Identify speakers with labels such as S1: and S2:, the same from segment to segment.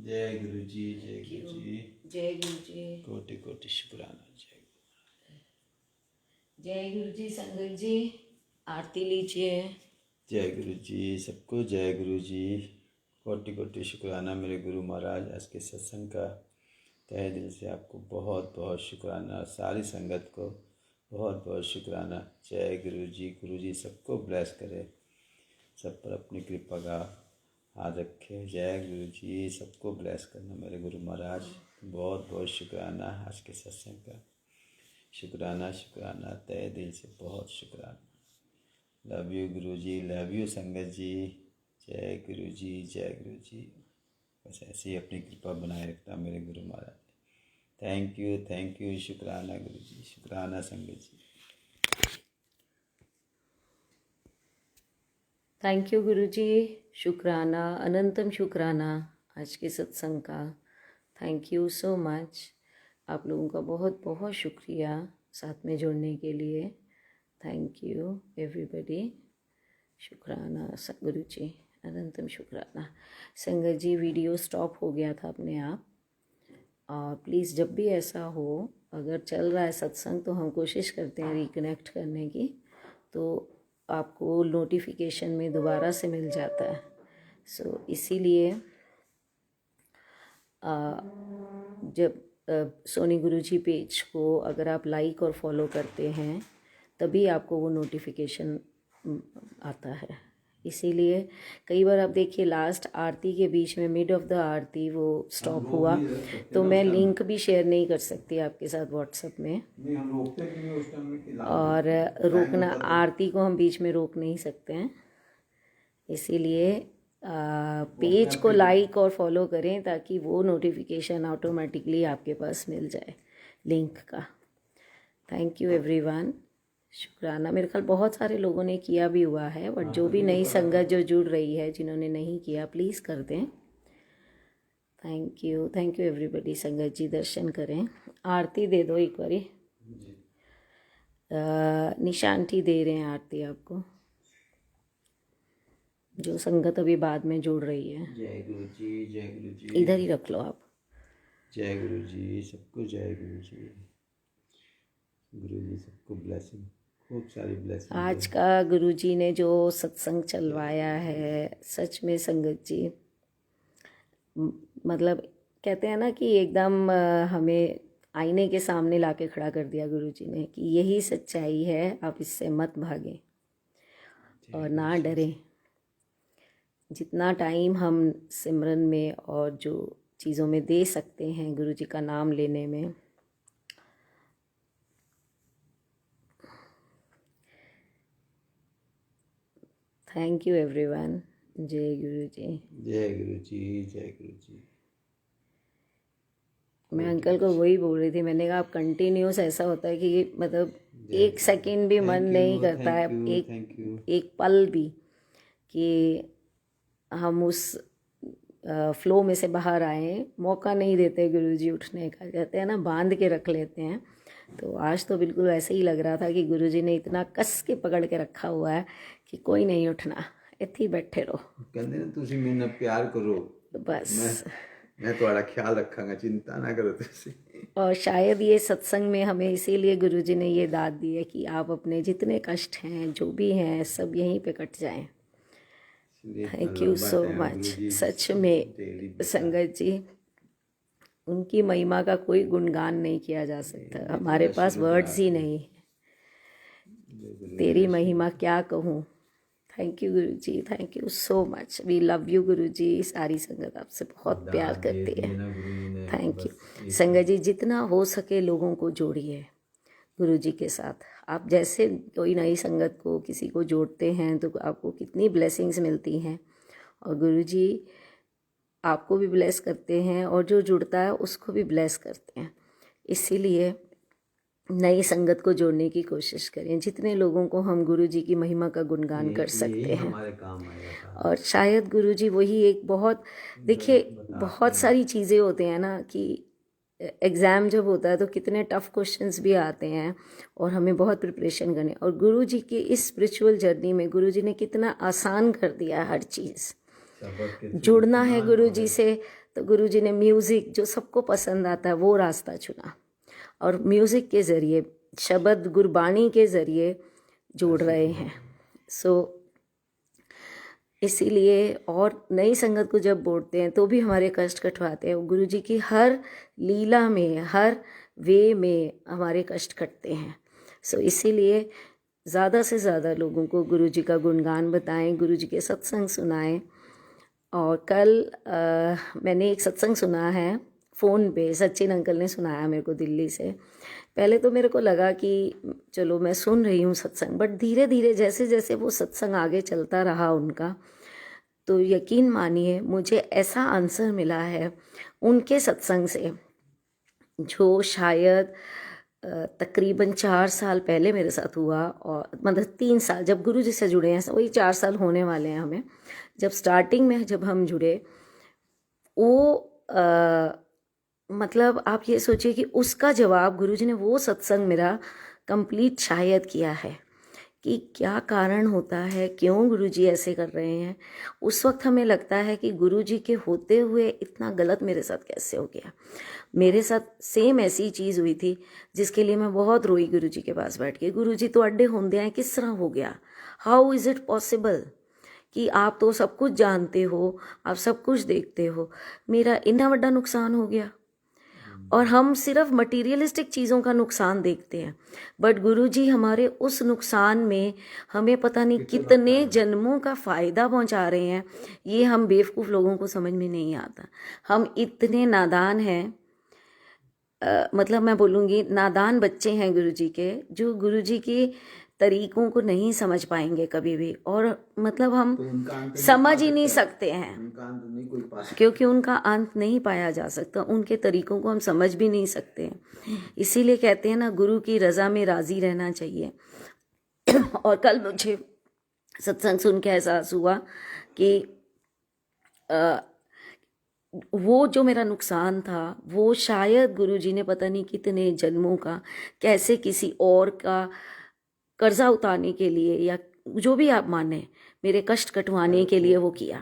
S1: जय गुरु जी, जय गुरु जी,
S2: जय गुरु जी,
S1: कोटि कोटि शुक्राना।
S2: जय गुरु जी। संगत जी आरती लीजिए।
S1: जय गुरु जी, सबको जय गुरु जी, कोटि कोटि शुक्राना मेरे गुरु महाराज। आज के सत्संग का तहे दिल से आपको बहुत बहुत शुक्राना, सारी संगत को बहुत बहुत शुक्राना। जय गुरु जी सबको ब्लेस करे, सब पर अपनी कृपा का हाथ रखे। जय गुरु जी, सबको ब्लेस करना मेरे गुरु महाराज। बहुत बहुत शुक्राना आज के सत्संग का, शुक्राना शुक्राना, तहे दिल से बहुत शुक्राना। Love you Guru ji, love you संगत जी। जय गुरु जी, जय गुरु जी। बस ऐसे ही अपनी कृपा बनाए रखना मेरे गुरु महाराज। थैंक यू, शुक्राना गुरु जी, शुक्राना संगत जी।
S2: थैंक यू गुरु जी, शुक्राना, अनंतम शुक्राना आज के सत्संग का। Thank you so much. आप लोगों का बहुत बहुत शुक्रिया साथ में जुड़ने के लिए। Thank you everybody. शुक्राना गुरु जी, अनंतम शुक्राना। संगत जी वीडियो स्टॉप हो गया था अपने आप। प्लीज़ जब भी ऐसा हो, अगर चल रहा है सत्संग तो हम कोशिश करते हैं रिकनेक्ट करने की, तो आपको नोटिफिकेशन में दोबारा से मिल जाता है। सो इसीलिए जब सोनी गुरुजी पेज को अगर आप लाइक और फॉलो करते हैं तभी आपको वो नोटिफिकेशन आता है। इसीलिए कई बार आप देखिए लास्ट आरती के बीच में मिड ऑफ द आरती वो स्टॉप हुआ, तो मैं लिंक भी शेयर नहीं कर सकती आपके साथ व्हाट्सएप में। और रोकना, आरती को हम बीच में रोक नहीं सकते हैं। इसीलिए पेज को लाइक और फॉलो करें ताकि वो नोटिफिकेशन ऑटोमेटिकली आपके पास मिल जाए लिंक का। थैंक यू एवरीवन, शुक्राना। मेरे ख्याल बहुत सारे लोगों ने किया भी हुआ है, बट जो भी नई संगत जो जुड़ रही है, जिन्होंने नहीं किया प्लीज़ कर दें। Thank you everybody. संगत जी दर्शन करें, आरती दे दो एक बारी। निशांती दे रहे हैं आरती आपको, जो संगत अभी बाद में जुड़ रही है।
S1: जय गुरु जी, जय गुरु जी।
S2: इधर ही रख लो आप।
S1: जय गुरु जी, सबको जय गुरु जी। गुरु जी सबको ब्लेसिंग, खूब सारी ब्लेसिंग।
S2: आज का गुरु जी ने जो सत्संग चलवाया है, सच में संगत जी, मतलब कहते हैं ना कि एकदम हमें आईने के सामने लाके खड़ा कर दिया गुरु जी ने कि यही सच्चाई है, आप इससे मत भागें और ना डरें। जितना टाइम हम सिमरन में और जो चीज़ों में दे सकते हैं गुरु जी का नाम लेने में, थैंक यू एवरीवन। जय गुरु जी,
S1: जय गुरु जी, जय गुरु जी।
S2: मैं अंकल को वही बोल रही थी, मैंने कहा आप कंटिन्यूस ऐसा होता है कि मतलब एक सेकंड भी मन नहीं करता है, एक पल भी, कि हम उस फ्लो में से बाहर आए। मौका नहीं देते गुरुजी उठने का, कहते हैं ना बांध के रख लेते हैं। तो आज तो बिल्कुल ऐसे ही लग रहा था कि गुरुजी ने इतना कस के पकड़ के रखा हुआ है कि कोई नहीं उठना, इत्थे ही बैठे रहो।
S1: कहते ना तुसी मेरे नाल प्यार करो,
S2: बस
S1: मैं तुम्हारा ख्याल रखांगा, चिंता ना करो तुसी।
S2: और शायद ये सत्संग में हमें इसीलिए गुरुजी ने ये दाद दी है कि आप अपने जितने कष्ट हैं जो भी हैं सब यहीं पे कट जाएं। Thank you so much. सच में संगत जी, उनकी महिमा का कोई गुणगान नहीं किया जा सकता, हमारे पास वर्ड्स ही नहीं। तेरी महिमा क्या कहूँ। Thank you Guru ji, thank you so much. We love you Guru ji. सारी संगत आपसे बहुत प्यार करती है। थैंक यू संगत जी, जितना हो सके लोगों को जोड़िए गुरु जी के साथ। आप जैसे कोई नई संगत को किसी को जोड़ते हैं तो आपको कितनी ब्लेसिंग्स मिलती हैं, और गुरु जी आपको भी ब्लेस करते हैं और जो जुड़ता है उसको भी ब्लेस करते हैं। इसीलिए नई संगत को जोड़ने की कोशिश करें, जितने लोगों को हम गुरु जी की महिमा का गुणगान कर सकते हैं। और शायद गुरु जी वही एक बहुत, देखिए बहुत सारी चीज़ें होते हैं ना कि एग्ज़ाम जब होता है तो कितने टफ़ क्वेश्चंस भी आते हैं और हमें बहुत प्रिपरेशन करनी, और गुरु जी की इस स्पिरिचुअल जर्नी में गुरु जी ने कितना आसान कर दिया हर चीज़। जुड़ना है गुरु जी से, तो गुरु जी ने म्यूज़िक जो सबको पसंद आता है वो रास्ता चुना, और म्यूज़िक के ज़रिए, शब्द गुरबाणी के ज़रिए जोड़ रहे हैं। सो इसीलिए, और नई संगत को जब बोलते हैं तो भी हमारे कष्ट कटवाते हैं। गुरु जी की हर लीला में, हर वे में हमारे कष्ट कटते हैं। सो इसीलिए ज़्यादा से ज़्यादा लोगों को गुरु जी का गुणगान बताएं, गुरु जी के सत्संग सुनाएं। और कल मैंने एक सत्संग सुना है फ़ोन पे, सचिन अंकल ने सुनाया मेरे को दिल्ली से। पहले तो मेरे को लगा कि चलो मैं सुन रही हूँ सत्संग, बट धीरे धीरे जैसे जैसे वो सत्संग आगे चलता रहा उनका, तो यकीन मानिए मुझे ऐसा आंसर मिला है उनके सत्संग से, जो शायद तकरीबन 4 साल पहले मेरे साथ हुआ, और मतलब 3 साल जब गुरु जी से जुड़े हैं, वही 4 साल होने वाले हैं हमें। जब स्टार्टिंग में जब हम जुड़े, वो मतलब आप ये सोचिए कि उसका जवाब गुरु जी ने वो सत्संग मेरा कंप्लीट शायद किया है कि क्या कारण होता है, क्यों गुरु जी ऐसे कर रहे हैं। उस वक्त हमें लगता है कि गुरु जी के होते हुए इतना गलत मेरे साथ कैसे हो गया। मेरे साथ सेम ऐसी चीज़ हुई थी जिसके लिए मैं बहुत रोई गुरु जी के पास बैठ के। गुरु जी तो अड्डे होंदे हैं, किस तरह हो गया, हाउ इज़ इट पॉसिबल कि आप तो सब कुछ जानते हो, आप सब कुछ देखते हो, मेरा इतना बड़ा नुकसान हो गया। और हम सिर्फ मटीरियलिस्टिक चीज़ों का नुकसान देखते हैं, बट गुरुजी हमारे उस नुकसान में हमें पता नहीं कितने जन्मों का फ़ायदा पहुंचा रहे हैं। ये हम बेवकूफ़ लोगों को समझ में नहीं आता। हम इतने नादान हैं, मतलब मैं बोलूँगी नादान बच्चे हैं गुरुजी के, जो गुरुजी की तरीक़ों को नहीं समझ पाएंगे कभी भी, और मतलब हम तो समझ ही नहीं सकते हैं, क्योंकि उनका अंत नहीं पाया जा सकता। उनके तरीक़ों को हम समझ भी नहीं सकते हैं। इसीलिए कहते हैं ना, गुरु की रज़ा में राज़ी रहना चाहिए। और कल मुझे सत्संग सुन के एहसास हुआ कि वो जो मेरा नुकसान था, वो शायद गुरुजी ने पता नहीं कितने जन्मों का, कैसे किसी और का कर्जा उतारने के लिए, या जो भी आप माने, मेरे कष्ट कटवाने के लिए वो किया।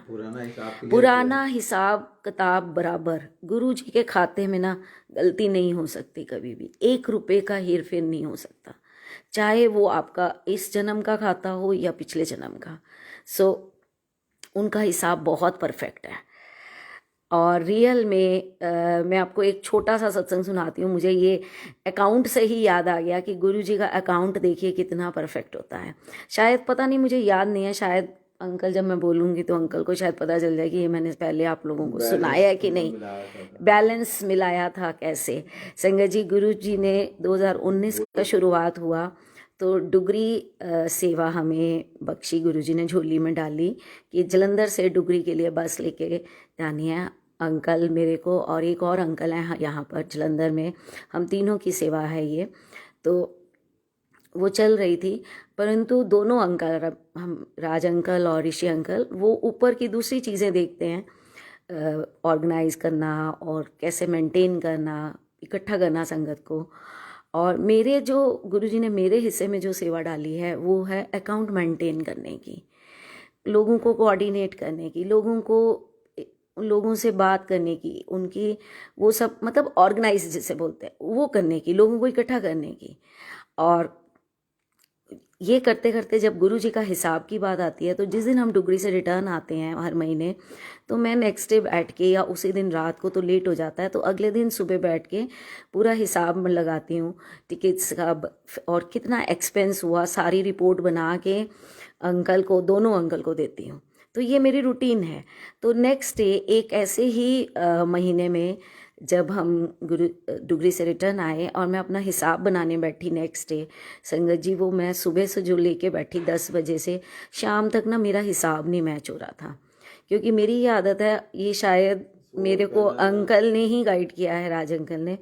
S2: पुराना हिसाब किताब बराबर। गुरु जी के खाते में ना गलती नहीं हो सकती कभी भी, 1 रुपए का हेर फेर नहीं हो सकता, चाहे वो आपका इस जन्म का खाता हो या पिछले जन्म का। सो उनका हिसाब बहुत परफेक्ट है। और रियल में मैं आपको एक छोटा सा सत्संग सुनाती हूँ। मुझे ये अकाउंट से ही याद आ गया कि गुरुजी का अकाउंट देखिए कितना परफेक्ट होता है। शायद पता नहीं, मुझे याद नहीं है, शायद अंकल जब मैं बोलूँगी तो अंकल को शायद पता चल जाए कि ये मैंने पहले आप लोगों को सुनाया है कि नहीं, बैलेंस मिलाया था कैसे। संगत जी, गुरुजी ने 2019 का शुरुआत हुआ तो डुगरी सेवा हमें बख्शी, गुरुजी ने झोली में डाली कि जलंधर से डुगरी के लिए बस लेके जानी है। अंकल मेरे को और एक और अंकल हैं यहाँ पर जलंधर में, हम तीनों की सेवा है ये। तो वो चल रही थी, परंतु दोनों अंकल, हम राज अंकल और ऋषि अंकल, वो ऊपर की दूसरी चीज़ें देखते हैं, ऑर्गेनाइज करना और कैसे मेंटेन करना, इकट्ठा करना संगत को। और मेरे जो गुरुजी ने मेरे हिस्से में जो सेवा डाली है वो है अकाउंट मेंटेन करने की, लोगों को कोऑर्डिनेट करने की, लोगों से बात करने की, उनकी वो सब मतलब ऑर्गेनाइज जिसे बोलते हैं वो करने की, लोगों को इकट्ठा करने की। और ये करते करते जब गुरु जी का हिसाब की बात आती है, तो जिस दिन हम डुगरी से रिटर्न आते हैं हर महीने, तो मैं नेक्स्ट डे बैठ के, या उसी दिन रात को तो लेट हो जाता है, तो अगले दिन सुबह बैठ के पूरा हिसाब लगाती हूँ टिकट्स का और कितना एक्सपेंस हुआ, सारी रिपोर्ट बना के अंकल को, दोनों अंकल को देती हूँ। तो ये मेरी रूटीन है। तो नेक्स्ट डे एक ऐसे ही महीने में जब हम डुगरी से रिटर्न आए और मैं अपना हिसाब बनाने बैठी नेक्स्ट डे, संगत जी वो मैं सुबह से जो लेके बैठी 10 बजे से शाम तक ना मेरा हिसाब नहीं मैच हो रहा था, क्योंकि मेरी ये आदत है, ये शायद मेरे को अंकल ने ही गाइड किया है, राज अंकल ने,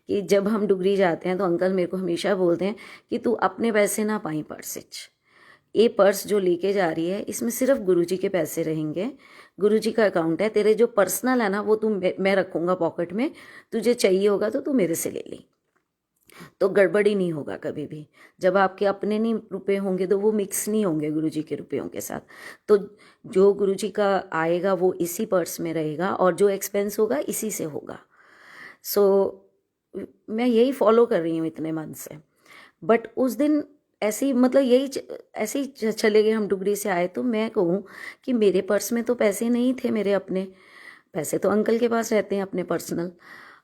S2: कि जब हम डुगरी जाते हैं तो अंकल मेरे को हमेशा बोलते हैं कि तू अपने पैसे ना पाई पर्स, ये पर्स जो लेके जा रही है इसमें सिर्फ गुरुजी के पैसे रहेंगे, गुरुजी का अकाउंट है, तेरे जो पर्सनल है ना वो तू मैं रखूँगा पॉकेट में, तुझे चाहिए होगा तो तू मेरे से ले ली। तो गड़बड़ी नहीं होगा कभी भी। जब आपके अपने नहीं रुपए होंगे तो वो मिक्स नहीं होंगे गुरुजी के रुपयों के साथ। तो जो गुरुजी का आएगा वो इसी पर्स में रहेगा और जो एक्सपेंस होगा इसी से होगा। सो मैं यही फॉलो कर रही हूँ इतने मन से। बट उस दिन ऐसी मतलब ऐसे ही चले गए, हम डुगरी से आए। तो मैं कहूँ कि मेरे पर्स में तो पैसे नहीं थे मेरे अपने, पैसे तो अंकल के पास रहते हैं अपने पर्सनल।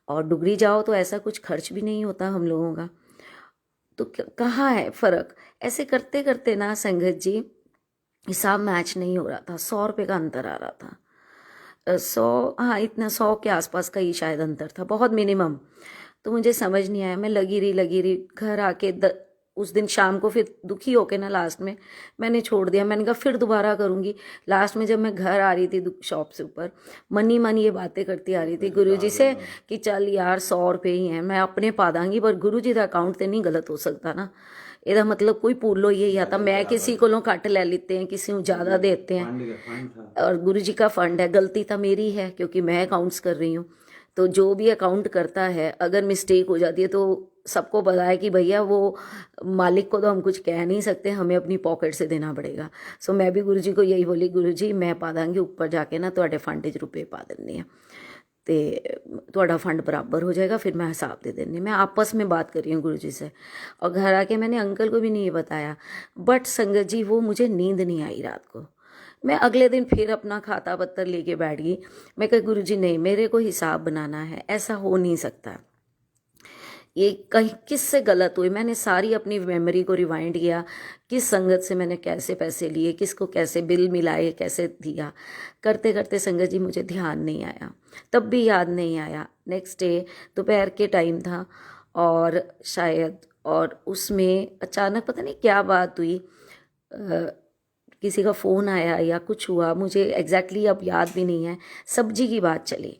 S2: और डुगरी जाओ तो ऐसा कुछ खर्च भी नहीं होता हम लोगों का। तो कहाँ है फ़र्क। ऐसे करते करते ना संगत जी हिसाब मैच नहीं हो रहा था, 100 रुपये का अंतर आ रहा था। 100, हाँ इतना 100 के आसपास का ही शायद अंतर था, बहुत मिनिमम। तो मुझे समझ नहीं आया, मैं लगी रही घर आके उस दिन शाम को फिर दुखी होके ना लास्ट में मैंने छोड़ दिया। मैंने कहा फिर दोबारा करूँगी। लास्ट में जब मैं घर आ रही थी शॉप से ऊपर, मन ही मन ये बातें करती आ रही थी गुरुजी से कि चल यार 100 रुपये ही हैं, मैं अपने पा दांगी, पर गुरुजी का अकाउंट तो नहीं गलत हो सकता ना। ਇਹਦਾ मतलब कोई भूलो यही आता, मैं किसी को घट ले लेते हैं, किसी को ज़्यादा देते हैं, और गुरु जी का फंड है। गलती तो मेरी है क्योंकि मैं अकाउंट्स कर रही हूँ। तो जो भी अकाउंट करता है अगर मिस्टेक हो जाती है तो सबको पता है कि भैया वो मालिक को तो हम कुछ कह नहीं सकते, हमें अपनी पॉकेट से देना पड़ेगा। सो मैं भी गुरु जी को यही बोली, गुरु जी मैं पा दांगी ऊपर जाके ना ਤੁਹਾਡੇ फंड 'ਚ रुपये पा दिंदी हाँ तो ਤੁਹਾਡਾ फंड बराबर हो जाएगा, फिर मैं हिसाब दे देनी। मैं आपस में बात कर रही हूँ गुरु जी से, और घर आके मैंने अंकल को भी नहीं ये बताया। बट संगत जी वो मुझे नींद नहीं आई रात को। मैं अगले दिन फिर अपना खाता पत्तर लेके बैठ गई। मैं कहा गुरु जी नहीं, मेरे को हिसाब बनाना है, ऐसा हो नहीं सकता। ये कहीं किससे गलत हुई, मैंने सारी अपनी मेमोरी को रिवाइंड किया, किस संगत से मैंने कैसे पैसे लिए, किसको कैसे बिल मिलाए, कैसे दिया। करते करते संगत जी मुझे ध्यान नहीं आया, तब भी याद नहीं आया। नेक्स्ट डे दोपहर के टाइम था और शायद, और उसमें अचानक पता नहीं क्या बात हुई, किसी का फ़ोन आया या कुछ हुआ, मुझे एग्जैक्टली अब याद भी नहीं है। सब्जी की बात चली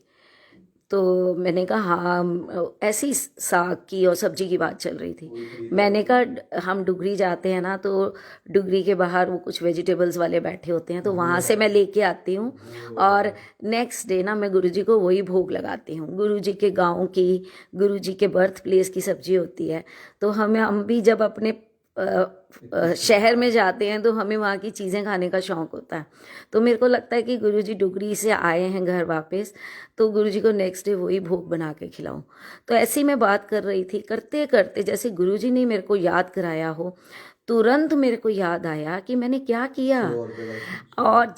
S2: तो मैंने कहा हाँ, ऐसी साग की और सब्जी की बात चल रही थी। मैंने कहा हम डुगरी जाते हैं ना, तो डुगरी के बाहर वो कुछ वेजिटेबल्स वाले बैठे होते हैं, तो वहाँ से मैं लेके आती हूँ और नेक्स्ट डे ना मैं गुरुजी को वही भोग लगाती हूँ। गुरुजी के गांव की, गुरुजी के बर्थ प्लेस की सब्जी होती है। तो हम भी जब अपने शहर में जाते हैं तो हमें वहाँ की चीज़ें खाने का शौक़ होता है। तो मेरे को लगता है कि गुरुजी डुगरी से आए हैं घर वापस, तो गुरुजी को नेक्स्ट डे वही भोग बना के खिलाऊं। तो ऐसी मैं बात कर रही थी, करते करते जैसे गुरुजी ने मेरे को याद कराया हो, तुरंत मेरे को याद आया कि मैंने क्या किया। और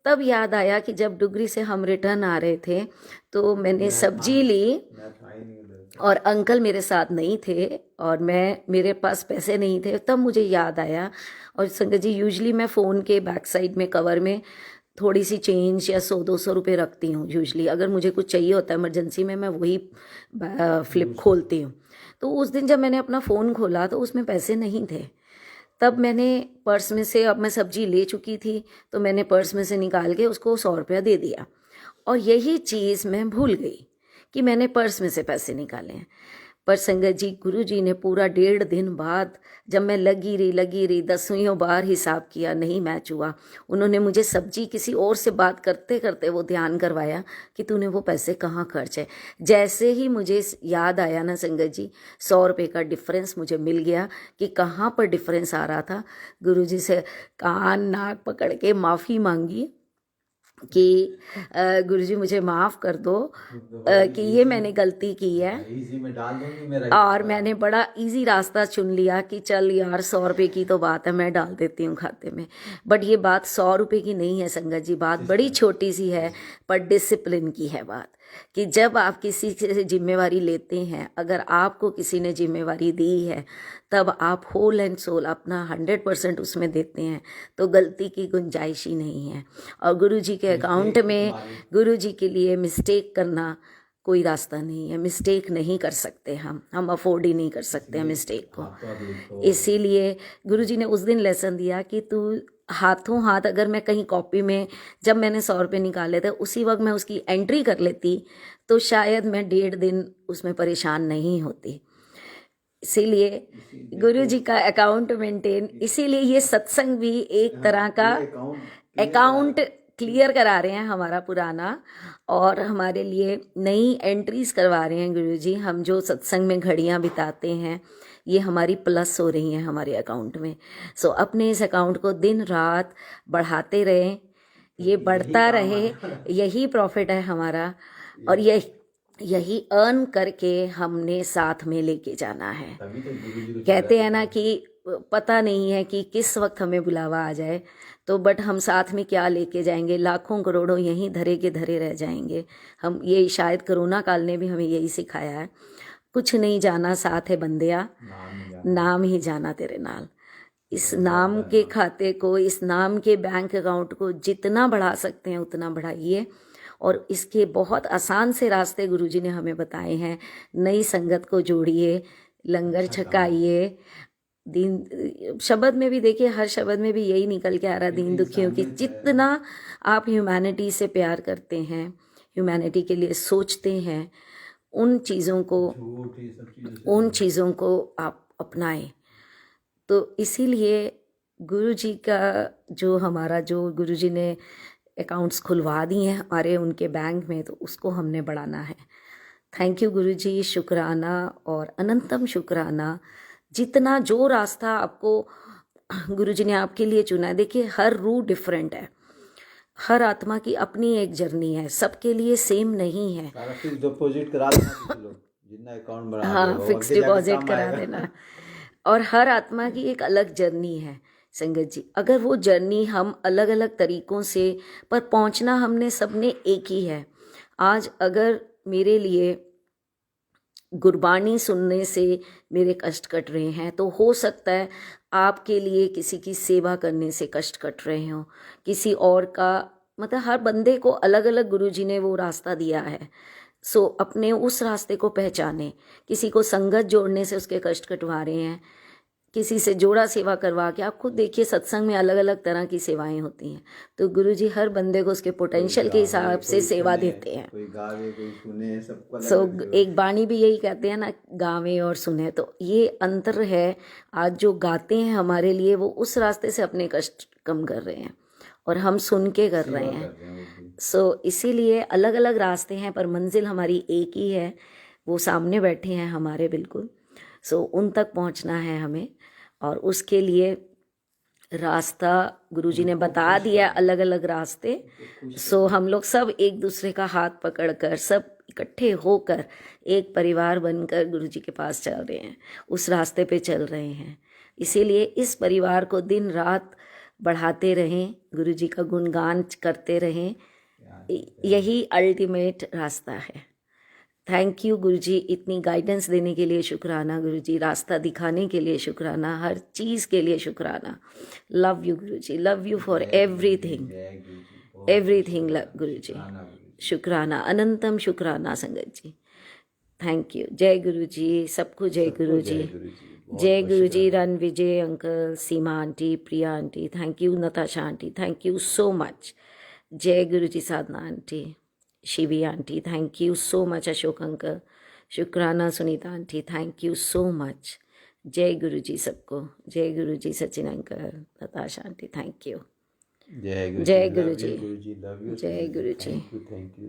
S2: तब याद आया कि जब डुगरी से हम रिटर्न आ रहे थे तो मैंने सब्जी ली और अंकल मेरे साथ नहीं थे और मेरे पास पैसे नहीं थे। तब मुझे याद आया। और संगत जी यूजली मैं फ़ोन के बैक साइड में कवर में थोड़ी सी चेंज या 100-200 रुपये रखती हूँ यूजली। अगर मुझे कुछ चाहिए होता है इमरजेंसी में, मैं वही फ्लिप खोलती हूँ। तो उस दिन जब मैंने अपना फ़ोन खोला तो उसमें पैसे नहीं थे। तब मैंने पर्स में से, अब मैं सब्जी ले चुकी थी तो मैंने पर्स में से निकाल के उसको 100 रुपया दे दिया। और यही चीज़ मैं भूल गई कि मैंने पर्स में से पैसे निकाले हैं। पर संगत जी गुरु जी ने पूरा 1.5 दिन बाद जब मैं लगी रही 10वीं बार हिसाब किया, नहीं मैच हुआ। उन्होंने मुझे सब्जी किसी और से बात करते करते वो ध्यान करवाया कि तूने वो पैसे कहाँ खर्च है। जैसे ही मुझे याद आया ना संगत जी, 100 रुपये का डिफरेंस मुझे मिल गया कि कहाँ पर डिफरेंस आ रहा था। गुरु जी से कान नाक पकड़ के माफ़ी मांगी कि गुरुजी मुझे माफ़ कर दो कि ये मैंने गलती की है।
S1: इजी में डाल दूंगी मेरा,
S2: और मैंने बड़ा इजी रास्ता चुन लिया कि चल यार 100 रुपये की तो बात है, मैं डाल देती हूँ खाते में। बट ये बात 100 रुपये की नहीं है संगत जी, बात बड़ी छोटी सी है, पर डिसिप्लिन की है बात। कि जब आप किसी से जिम्मेवारी लेते हैं, अगर आपको किसी ने जिम्मेवारी दी है, तब आप होल एंड सोल अपना 100% उसमें देते हैं, तो गलती की गुंजाइश ही नहीं है। और गुरु जी के अकाउंट में गुरु जी के लिए मिस्टेक करना कोई रास्ता नहीं है। मिस्टेक नहीं कर सकते हम अफोर्ड ही नहीं कर सकते हैं मिस्टेक को। इसीलिए गुरु जी ने उस दिन लेसन दिया कि तू हाथों हाथ, अगर मैं कहीं कॉपी में जब मैंने 100 रुपये निकाले थे उसी वक्त मैं उसकी एंट्री कर लेती तो शायद मैं 1.5 दिन उसमें परेशान नहीं होती। इसीलिए गुरु जी का अकाउंट मेंटेन, इसीलिए ये सत्संग भी एक तरह का अकाउंट क्लियर करा रहे हैं हमारा पुराना, और हमारे लिए नई एंट्रीज करवा रहे हैं गुरुजी। हम जो सत्संग में घड़ियां बिताते हैं ये हमारी प्लस हो रही हैं हमारे अकाउंट में। सो अपने इस अकाउंट को दिन रात बढ़ाते रहें, ये बढ़ता रहे, यही प्रॉफिट है हमारा, और यही अर्न करके हमने साथ में लेके जाना है।
S1: तभी तो गुरुजी को
S2: कहते हैं ना कि पता नहीं है कि किस वक्त हमें बुलावा आ जाए, तो बट हम साथ में क्या लेके जाएंगे, लाखों करोड़ों यहीं धरे के धरे रह जाएंगे। हम ये शायद कोरोना काल ने भी हमें यही सिखाया है, कुछ नहीं जाना साथ है बंदिया, नाम ही जाना तेरे नाल। इस नाम के खाते को, इस नाम के बैंक अकाउंट को जितना बढ़ा सकते हैं उतना बढ़ाइए, और इसके बहुत आसान से रास्ते गुरुजी ने हमें बताए हैं। नई संगत को जोड़िए, लंगर छकाइए, दीन शब्द में भी देखिए, हर शब्द में भी यही निकल के आ रहा, दीन दुखियों की। जितना आप ह्यूमैनिटी से प्यार करते हैं, ह्यूमैनिटी के लिए सोचते हैं, उन चीज़ों को आप अपनाएं। तो इसीलिए गुरुजी का जो गुरुजी ने अकाउंट्स खुलवा दिए हैं हमारे उनके बैंक में, तो उसको हमने बढ़ाना है। थैंक यू गुरुजी, शुक्राना और अनंतम शुक्राना। जितना जो रास्ता आपको गुरुजी ने आपके लिए चुना है, देखिए हर रूट डिफरेंट है, हर आत्मा की अपनी एक जर्नी है, सबके लिए सेम नहीं है।
S1: फिक्स डिपॉजिट करा देना लोग, जितना अकाउंट बना
S2: हाँ, फिक्स डिपॉजिट करा देना। और हर आत्मा की एक अलग जर्नी है संगत जी। अगर वो जर्नी हम अलग अलग तरीकों से, पर पहुंचना हमने सबने एक ही है। आज अगर मेरे लिए गुरबानी सुनने से मेरे कष्ट कट रहे हैं, तो हो सकता है आपके लिए किसी की सेवा करने से कष्ट कट रहे हों, किसी और का, मतलब हर बंदे को अलग अलग गुरुजी ने वो रास्ता दिया है। सो अपने उस रास्ते को पहचाने। किसी को संगत जोड़ने से उसके कष्ट कटवा रहे हैं, किसी से जोड़ा सेवा करवा के, आप खुद देखिए सत्संग में अलग अलग तरह की सेवाएं होती हैं। तो गुरुजी हर बंदे को उसके पोटेंशियल के हिसाब से सेवा देते हैं।
S1: कोई गावे, कोई सुने, सबको अलग
S2: सो
S1: अलग
S2: एक बाणी भी यही कहते हैं ना, गावे और सुने। तो ये अंतर है। आज जो गाते हैं हमारे लिए, वो उस रास्ते से अपने कष्ट कम कर रहे हैं, और हम सुन के कर रहे हैं। सो इसीलिए अलग अलग रास्ते हैं, पर मंजिल हमारी एक ही है। वो सामने बैठे हैं हमारे, बिल्कुल। सो उन तक पहुंचना है हमें, और उसके लिए रास्ता गुरुजी ने बता दिया, अलग अलग रास्ते। सो हम लोग सब एक दूसरे का हाथ पकड़कर, सब इकट्ठे होकर, एक परिवार बनकर गुरुजी के पास चल रहे हैं, उस रास्ते पे चल रहे हैं। इसीलिए इस परिवार को दिन रात बढ़ाते रहें, गुरुजी का गुणगान करते रहें, यही अल्टीमेट रास्ता है। थैंक यू गुरुजी, इतनी गाइडेंस देने के लिए शुक्राना गुरुजी, रास्ता दिखाने के लिए शुक्राना, हर चीज़ के लिए शुक्राना। Love you Guruji, love you for everything, everything Guruji. शुक्राना, अनंतम शुक्राना संगत जी। Thank you. जय गुरुजी, सबको जय गुरुजी। जय Guruji, Ran Vijay uncle, Seema aunty, Priya aunty, thank you, Natasha aunty, thank you so much. जय Guruji, Sadhana aunty, Shivi aunty, thank you so much. Ashok uncle, शुक्राना। Sunita aunty, thank you so much. जय गुरुजी सबको, जय Guruji. Sachin uncle, Natasha aunty, thank you.
S1: जय गुरुजी,
S2: जय गुरुजी,
S1: लव यू,
S2: जय गुरुजी।
S1: Thank you.